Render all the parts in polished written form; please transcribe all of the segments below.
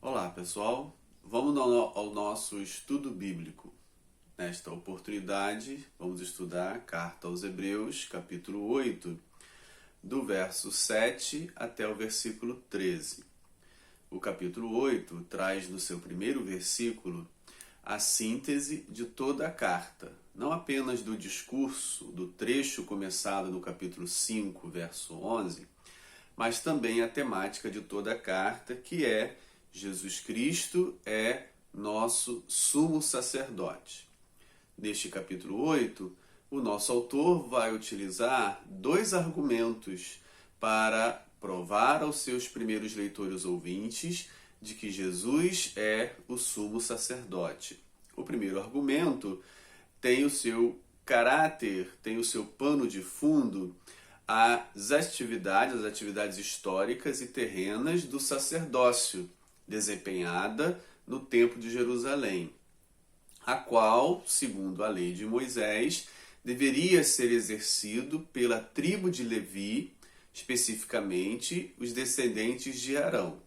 Olá pessoal, vamos ao nosso estudo bíblico. Nesta oportunidade, vamos estudar a Carta aos Hebreus, capítulo 8, do verso 7 até o versículo 13. O capítulo 8 traz no seu primeiro versículo a síntese de toda a carta, não apenas do discurso, do trecho começado no capítulo 5, verso 11, mas também a temática de toda a carta, que é Jesus Cristo é nosso sumo sacerdote. Neste capítulo 8, o nosso autor vai utilizar dois argumentos para provar aos seus primeiros leitores ouvintes de que Jesus é o sumo sacerdote. O primeiro argumento tem o seu caráter, tem o seu pano de fundo, as atividades históricas e terrenas do sacerdócio, desempenhada no Templo de Jerusalém, a qual, segundo a lei de Moisés, deveria ser exercido pela tribo de Levi, especificamente os descendentes de Arão.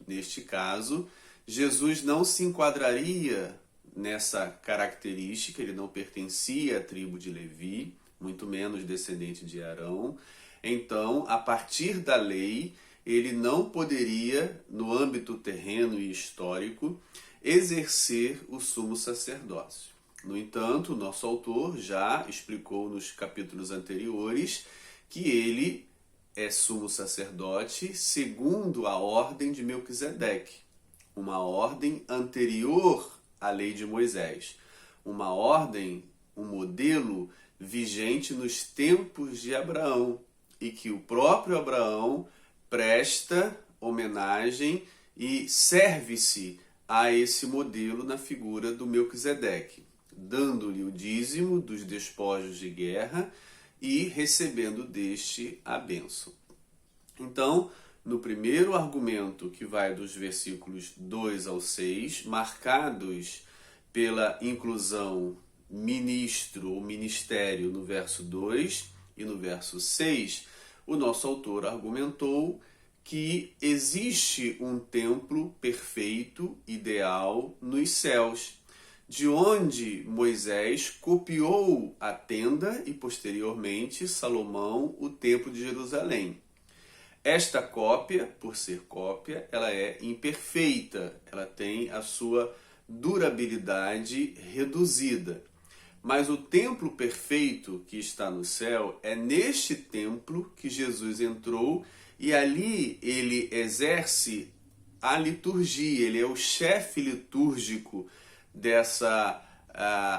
Neste caso, Jesus não se enquadraria nessa característica, ele não pertencia à tribo de Levi, muito menos descendente de Arão. Então, a partir da lei, ele não poderia, no âmbito terreno e histórico, exercer o sumo sacerdócio. No entanto, o nosso autor já explicou nos capítulos anteriores que ele é sumo sacerdote segundo a ordem de Melquisedeque, uma ordem anterior à lei de Moisés, uma ordem, um modelo vigente nos tempos de Abraão, e que o próprio Abraão presta homenagem e serve-se a esse modelo na figura do Melquisedeque, dando-lhe o dízimo dos despojos de guerra e recebendo deste a bênção. Então, no primeiro argumento, que vai dos versículos 2 ao 6, marcados pela inclusão ministro ou ministério no verso 2 e no verso 6, o nosso autor argumentou que existe um templo perfeito, ideal, nos céus, de onde Moisés copiou a tenda e, posteriormente, Salomão, o templo de Jerusalém. Esta cópia, por ser cópia, ela é imperfeita, ela tem a sua durabilidade reduzida. Mas o templo perfeito que está no céu, é neste templo que Jesus entrou e ali ele exerce a liturgia, ele é o chefe litúrgico dessa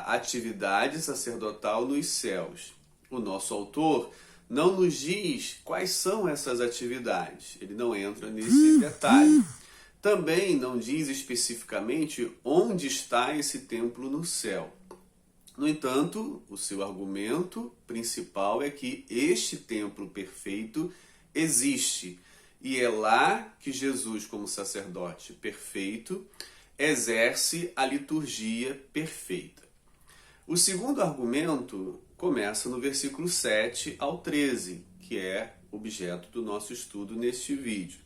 atividade sacerdotal nos céus. O nosso autor não nos diz quais são essas atividades, ele não entra nesse detalhe. Também não diz especificamente onde está esse templo no céu. No entanto, o seu argumento principal é que este templo perfeito existe, e é lá que Jesus, como sacerdote perfeito, exerce a liturgia perfeita. O segundo argumento começa no versículo 7 ao 13, que é objeto do nosso estudo neste vídeo.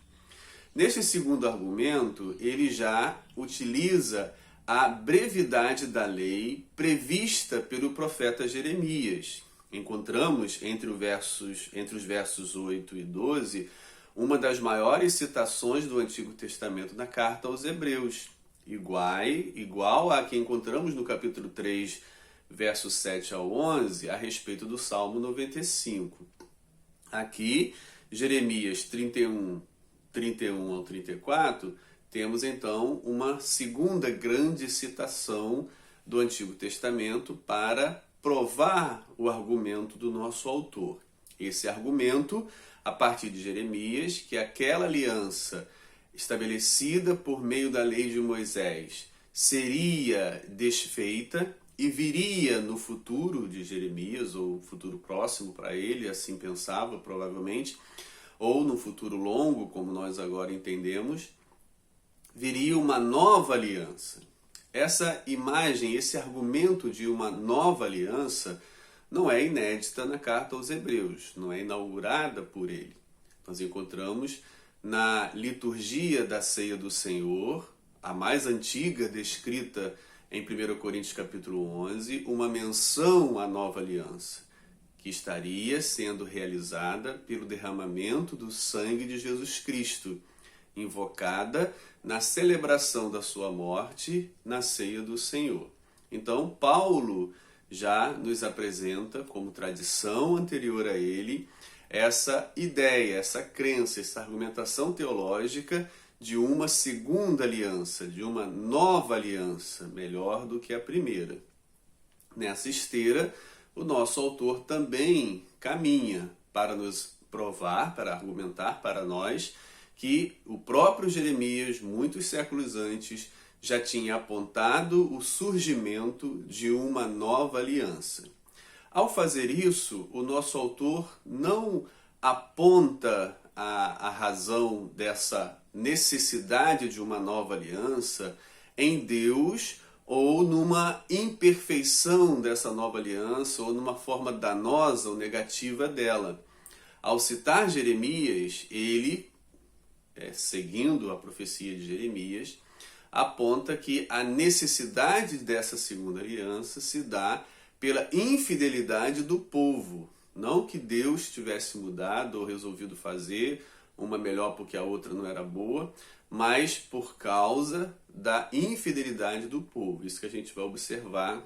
Neste segundo argumento, ele já utiliza a brevidade da lei prevista pelo profeta Jeremias. Encontramos entre os versos 8 e 12 uma das maiores citações do Antigo Testamento na carta aos Hebreus, igual a que encontramos no capítulo 3, versos 7 ao 11, a respeito do Salmo 95. Aqui, Jeremias 31 ao 34, temos então uma segunda grande citação do Antigo Testamento para provar o argumento do nosso autor. Esse argumento, a partir de Jeremias, que aquela aliança estabelecida por meio da lei de Moisés seria desfeita e viria no futuro de Jeremias, ou futuro próximo para ele, assim pensava provavelmente, ou no futuro longo, como nós agora entendemos, viria uma nova aliança. Essa imagem, esse argumento de uma nova aliança não é inédita na carta aos Hebreus, não é inaugurada por ele. Nós encontramos na liturgia da Ceia do Senhor, a mais antiga, descrita em 1 Coríntios capítulo 11, uma menção à nova aliança, que estaria sendo realizada pelo derramamento do sangue de Jesus Cristo, invocada na celebração da sua morte na ceia do Senhor. Então, Paulo já nos apresenta, como tradição anterior a ele, essa ideia, essa crença, essa argumentação teológica de uma segunda aliança, de uma nova aliança, melhor do que a primeira. Nessa esteira, o nosso autor também caminha para nos provar, para argumentar para nós, que o próprio Jeremias, muitos séculos antes, já tinha apontado o surgimento de uma nova aliança. Ao fazer isso, o nosso autor não aponta a razão dessa necessidade de uma nova aliança em Deus ou numa imperfeição dessa nova aliança ou numa forma danosa ou negativa dela. Ao citar Jeremias, ele, seguindo a profecia de Jeremias, aponta que a necessidade dessa segunda aliança se dá pela infidelidade do povo. Não que Deus tivesse mudado ou resolvido fazer uma melhor porque a outra não era boa, mas por causa da infidelidade do povo. Isso que a gente vai observar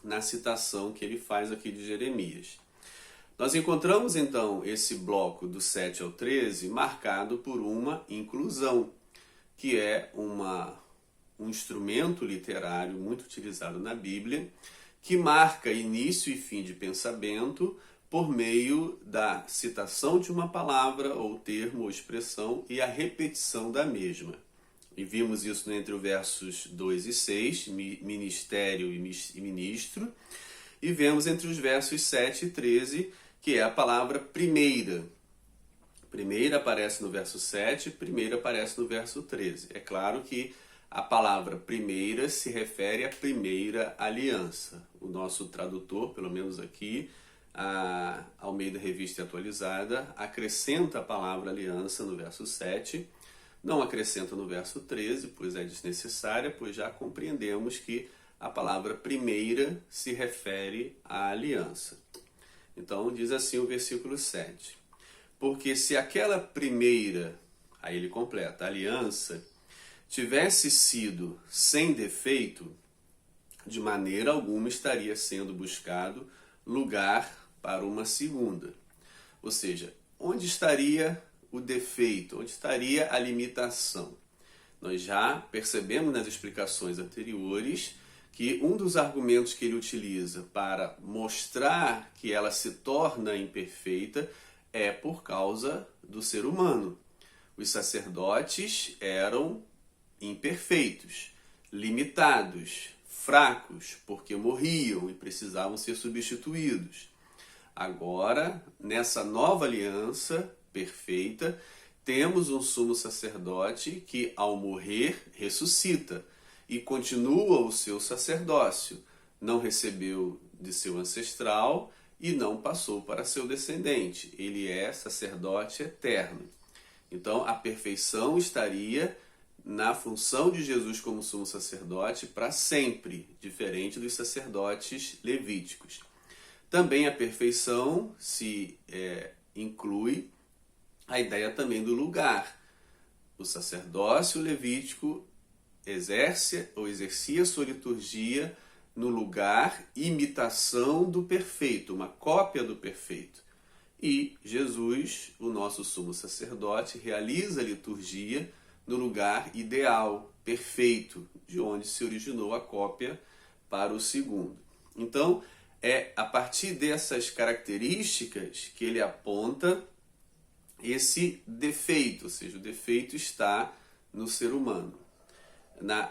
na citação que ele faz aqui de Jeremias. Nós encontramos então esse bloco do 7 ao 13 marcado por uma inclusão, que é um instrumento literário muito utilizado na Bíblia, que marca início e fim de pensamento por meio da citação de uma palavra ou termo ou expressão e a repetição da mesma. E vimos isso entre os versos 2 e 6, ministério e ministro, e vemos entre os versos 7 e 13, que é a palavra primeira. Primeira aparece no verso 7, primeira aparece no verso 13. É claro que a palavra primeira se refere à primeira aliança. O nosso tradutor, pelo menos aqui, a Almeida Revista Atualizada, acrescenta a palavra aliança no verso 7, não acrescenta no verso 13, pois é desnecessária, pois já compreendemos que a palavra primeira se refere à aliança. Então diz assim o versículo 7. Porque se aquela primeira, aí ele completa, aliança, tivesse sido sem defeito, de maneira alguma estaria sendo buscado lugar para uma segunda. Ou seja, onde estaria o defeito? Onde estaria a limitação? Nós já percebemos nas explicações anteriores que um dos argumentos que ele utiliza para mostrar que ela se torna imperfeita é por causa do ser humano. Os sacerdotes eram imperfeitos, limitados, fracos, porque morriam e precisavam ser substituídos. Agora, nessa nova aliança perfeita, temos um sumo sacerdote que, ao morrer, ressuscita e continua o seu sacerdócio. Não recebeu de seu ancestral e não passou para seu descendente. Ele é sacerdote eterno. Então, a perfeição estaria na função de Jesus como sumo sacerdote para sempre, diferente dos sacerdotes levíticos. Também a perfeição se inclui a ideia também do lugar. O sacerdócio levítico exercia sua liturgia no lugar imitação do perfeito, uma cópia do perfeito. E Jesus, o nosso sumo sacerdote, realiza a liturgia no lugar ideal, perfeito, de onde se originou a cópia para o segundo. Então, é a partir dessas características que ele aponta esse defeito, ou seja, o defeito está no ser humano,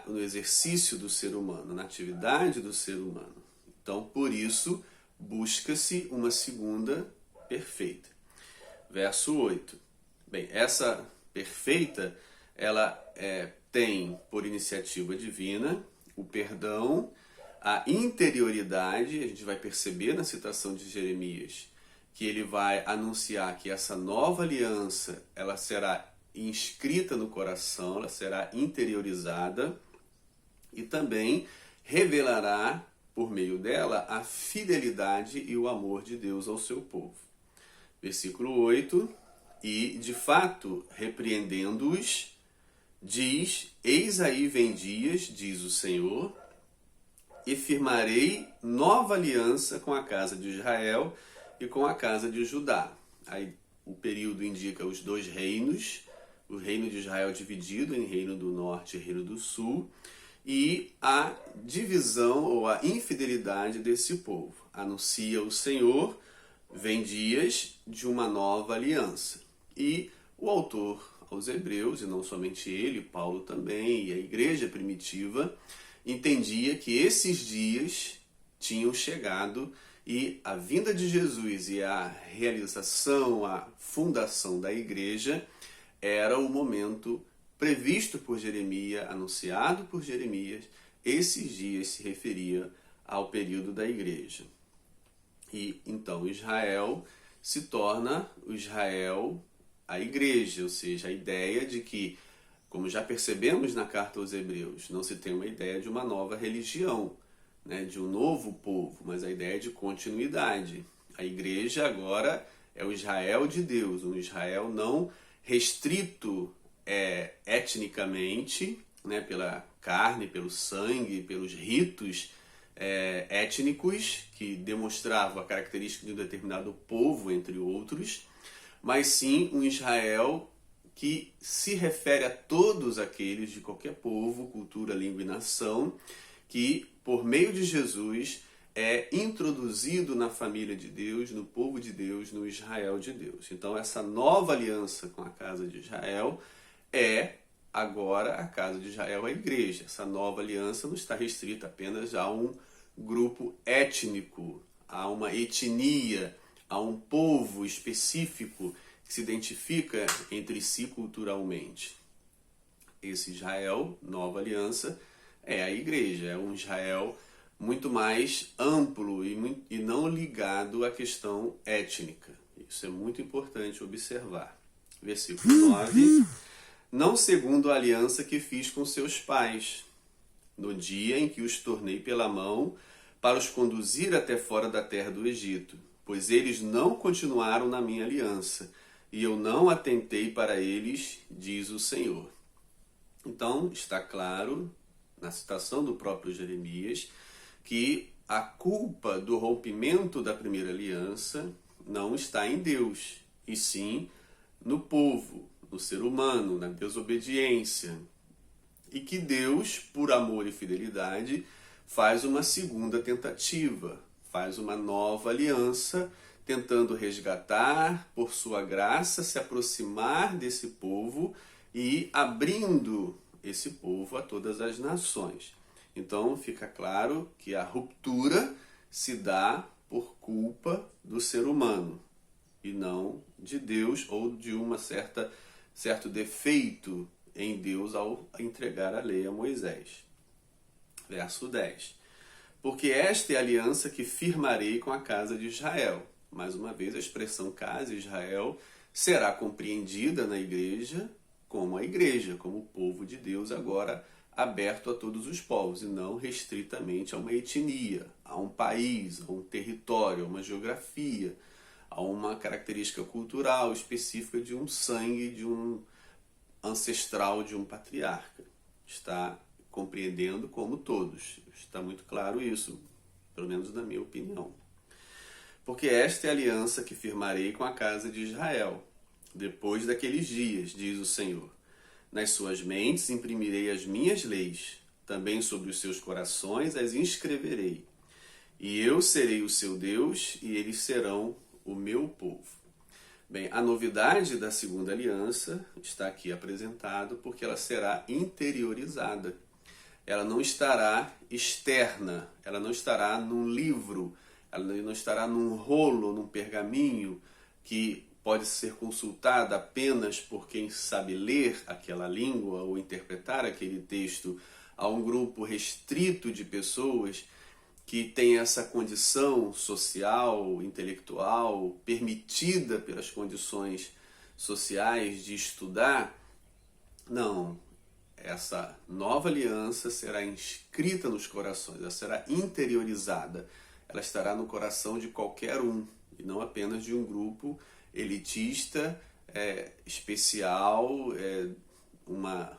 no exercício do ser humano, na atividade do ser humano. Então, por isso, busca-se uma segunda perfeita. Verso 8. Bem, essa perfeita, ela tem por iniciativa divina o perdão, a interioridade. A gente vai perceber na citação de Jeremias que ele vai anunciar que essa nova aliança ela será inscrita no coração, ela será interiorizada e também revelará, por meio dela, a fidelidade e o amor de Deus ao seu povo. Versículo 8, e de fato, repreendendo-os, diz: Eis aí vem dias, diz o Senhor, e firmarei nova aliança com a casa de Israel e com a casa de Judá. Aí o período indica os dois reinos, o reino de Israel dividido em reino do norte e reino do sul, e a divisão ou a infidelidade desse povo. Anuncia o Senhor, vem dias de uma nova aliança. E o autor aos Hebreus, e não somente ele, Paulo também, e a igreja primitiva, entendia que esses dias tinham chegado e a vinda de Jesus e a realização, a fundação da igreja era o momento previsto por Jeremias, anunciado por Jeremias. Esses dias se referia ao período da igreja. E então Israel se torna o Israel a igreja, ou seja, a ideia de que, como já percebemos na carta aos Hebreus, não se tem uma ideia de uma nova religião, né, de um novo povo, mas a ideia de continuidade. A igreja agora é o Israel de Deus, um Israel não restrito etnicamente, né, pela carne, pelo sangue, pelos ritos étnicos que demonstravam a característica de um determinado povo, entre outros, mas sim um Israel que se refere a todos aqueles de qualquer povo, cultura, língua e nação, que por meio de Jesus é introduzido na família de Deus, no povo de Deus, no Israel de Deus. Então essa nova aliança com a casa de Israel é agora a casa de Israel, a igreja. Essa nova aliança não está restrita apenas a um grupo étnico, a uma etnia, a um povo específico que se identifica entre si culturalmente. Esse Israel, nova aliança, é a igreja, é um Israel muito mais amplo e não ligado à questão étnica. Isso é muito importante observar. Versículo 9. Não segundo a aliança que fiz com seus pais, no dia em que os tornei pela mão para os conduzir até fora da terra do Egito, pois eles não continuaram na minha aliança, e eu não atentei para eles, diz o Senhor. Então, está claro, na citação do próprio Jeremias, que a culpa do rompimento da primeira aliança não está em Deus, e sim no povo, no ser humano, na desobediência. E que Deus, por amor e fidelidade, faz uma segunda tentativa, faz uma nova aliança, tentando resgatar, por sua graça, se aproximar desse povo e abrindo esse povo a todas as nações. Então fica claro que a ruptura se dá por culpa do ser humano e não de Deus ou de certo defeito em Deus ao entregar a lei a Moisés. Verso 10. Porque esta é a aliança que firmarei com a casa de Israel. Mais uma vez, a expressão casa de Israel será compreendida na igreja, como o povo de Deus agora aberto a todos os povos, e não restritamente a uma etnia, a um país, a um território, a uma geografia, a uma característica cultural específica de um sangue, de um ancestral, de um patriarca. Está compreendendo como todos. Está muito claro isso, pelo menos na minha opinião. Porque esta é a aliança que firmarei com a casa de Israel, depois daqueles dias, diz o Senhor. Nas suas mentes imprimirei as minhas leis, também sobre os seus corações as inscreverei. E eu serei o seu Deus, e eles serão o meu povo. Bem, a novidade da segunda aliança está aqui apresentado porque ela será interiorizada. Ela não estará externa, ela não estará num livro, ela não estará num rolo, num pergaminho que pode ser consultada apenas por quem sabe ler aquela língua ou interpretar aquele texto a um grupo restrito de pessoas que tem essa condição social, intelectual, permitida pelas condições sociais de estudar Não, essa nova aliança será inscrita nos corações, ela será interiorizada, ela estará no coração de qualquer um, e não apenas de um grupo elitista, especial, uma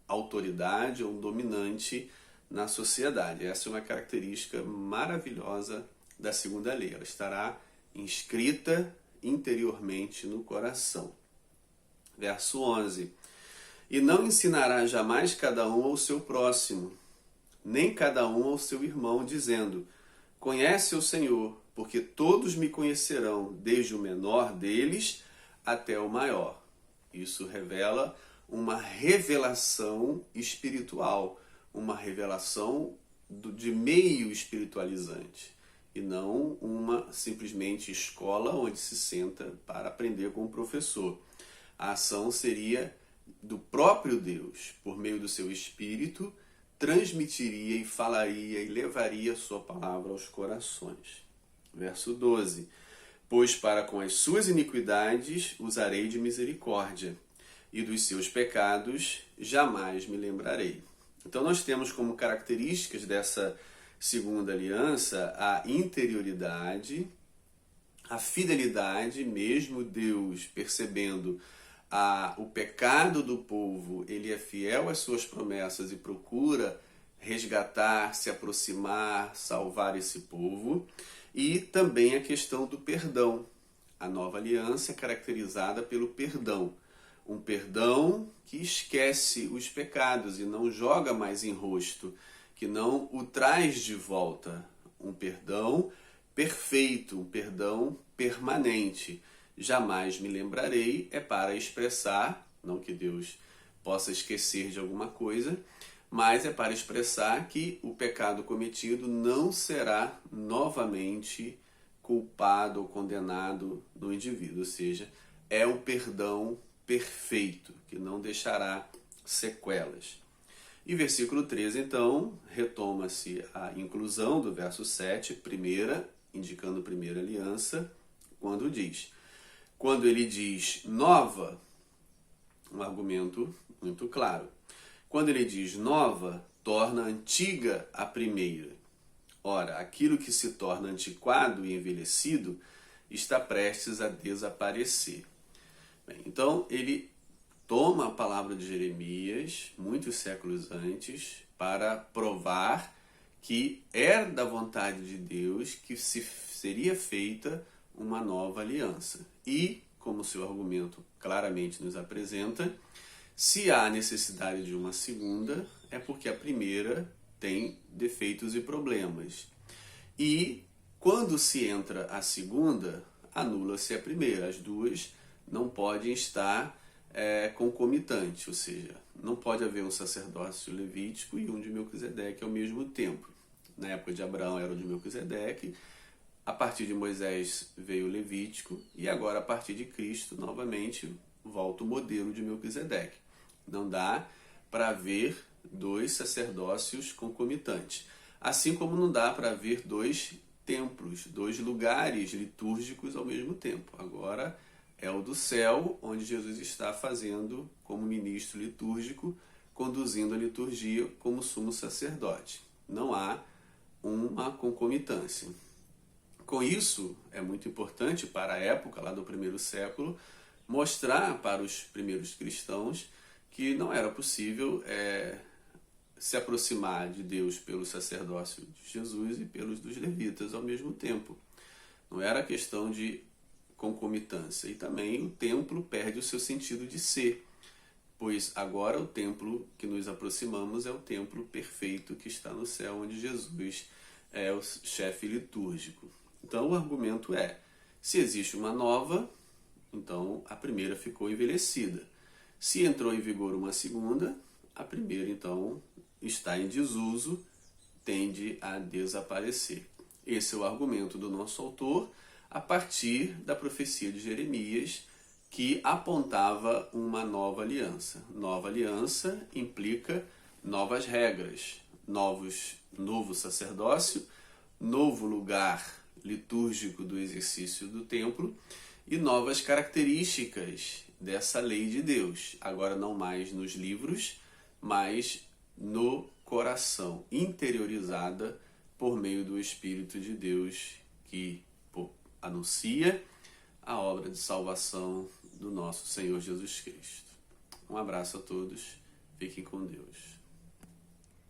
autoridade ou um dominante na sociedade. Essa é uma característica maravilhosa da segunda lei, ela estará inscrita interiormente no coração. Verso 11. E não ensinará jamais cada um ao seu próximo, nem cada um ao seu irmão, dizendo: conhece o Senhor, porque todos me conhecerão, desde o menor deles até o maior. Isso revela uma revelação espiritual, uma revelação de meio espiritualizante, e não uma simplesmente escola onde se senta para aprender com o professor. A ação seria do próprio Deus, por meio do seu Espírito, transmitiria e falaria e levaria a sua palavra aos corações. Verso 12. Pois para com as suas iniquidades usarei de misericórdia, e dos seus pecados jamais me lembrarei. Então nós temos como características dessa segunda aliança a interioridade, a fidelidade, mesmo Deus percebendo o pecado do povo, ele é fiel às suas promessas e procura resgatar, se aproximar, salvar esse povo. E também a questão do perdão. A nova aliança é caracterizada pelo perdão. Um perdão que esquece os pecados e não joga mais em rosto, que não o traz de volta. Um perdão perfeito, um perdão permanente. Jamais me lembrarei é para expressar, não que Deus possa esquecer de alguma coisa, mas é para expressar que o pecado cometido não será novamente culpado ou condenado no indivíduo, ou seja, é um perdão perfeito, que não deixará sequelas. E versículo 13, então, retoma-se a inclusão do verso 7, indicando primeira aliança, quando ele diz nova, um argumento muito claro. Quando ele diz nova, torna antiga a primeira. Ora, aquilo que se torna antiquado e envelhecido está prestes a desaparecer. Bem, então, ele toma a palavra de Jeremias, muitos séculos antes, para provar que é da vontade de Deus que seria feita uma nova aliança. E, como seu argumento claramente nos apresenta, se há necessidade de uma segunda, é porque a primeira tem defeitos e problemas. E, quando se entra a segunda, anula-se a primeira. As duas não podem estar concomitantes, ou seja, não pode haver um sacerdócio levítico e um de Melquisedeque ao mesmo tempo. Na época de Abraão era o de Melquisedeque, a partir de Moisés veio o Levítico e agora a partir de Cristo novamente volta o modelo de Melquisedeque. Não dá para haver dois sacerdócios concomitantes. Assim como não dá para haver dois templos, dois lugares litúrgicos ao mesmo tempo. Agora é o do céu, onde Jesus está fazendo como ministro litúrgico, conduzindo a liturgia como sumo sacerdote. Não há uma concomitância. Com isso, é muito importante para a época lá do primeiro século mostrar para os primeiros cristãos que não era possível se aproximar de Deus pelo sacerdócio de Jesus e pelos dos levitas ao mesmo tempo. Não era questão de concomitância. E também o templo perde o seu sentido de ser, pois agora o templo que nos aproximamos é o templo perfeito que está no céu, onde Jesus é o chefe litúrgico. Então o argumento é, se existe uma nova, então a primeira ficou envelhecida. Se entrou em vigor uma segunda, a primeira então está em desuso, tende a desaparecer. Esse é o argumento do nosso autor a partir da profecia de Jeremias, que apontava uma nova aliança. Nova aliança implica novas regras, novo sacerdócio, novo lugar litúrgico do exercício do templo e novas características dessa lei de Deus. Agora não mais nos livros, mas no coração, interiorizada por meio do Espírito de Deus que anuncia a obra de salvação do nosso Senhor Jesus Cristo. Um abraço a todos, fiquem com Deus.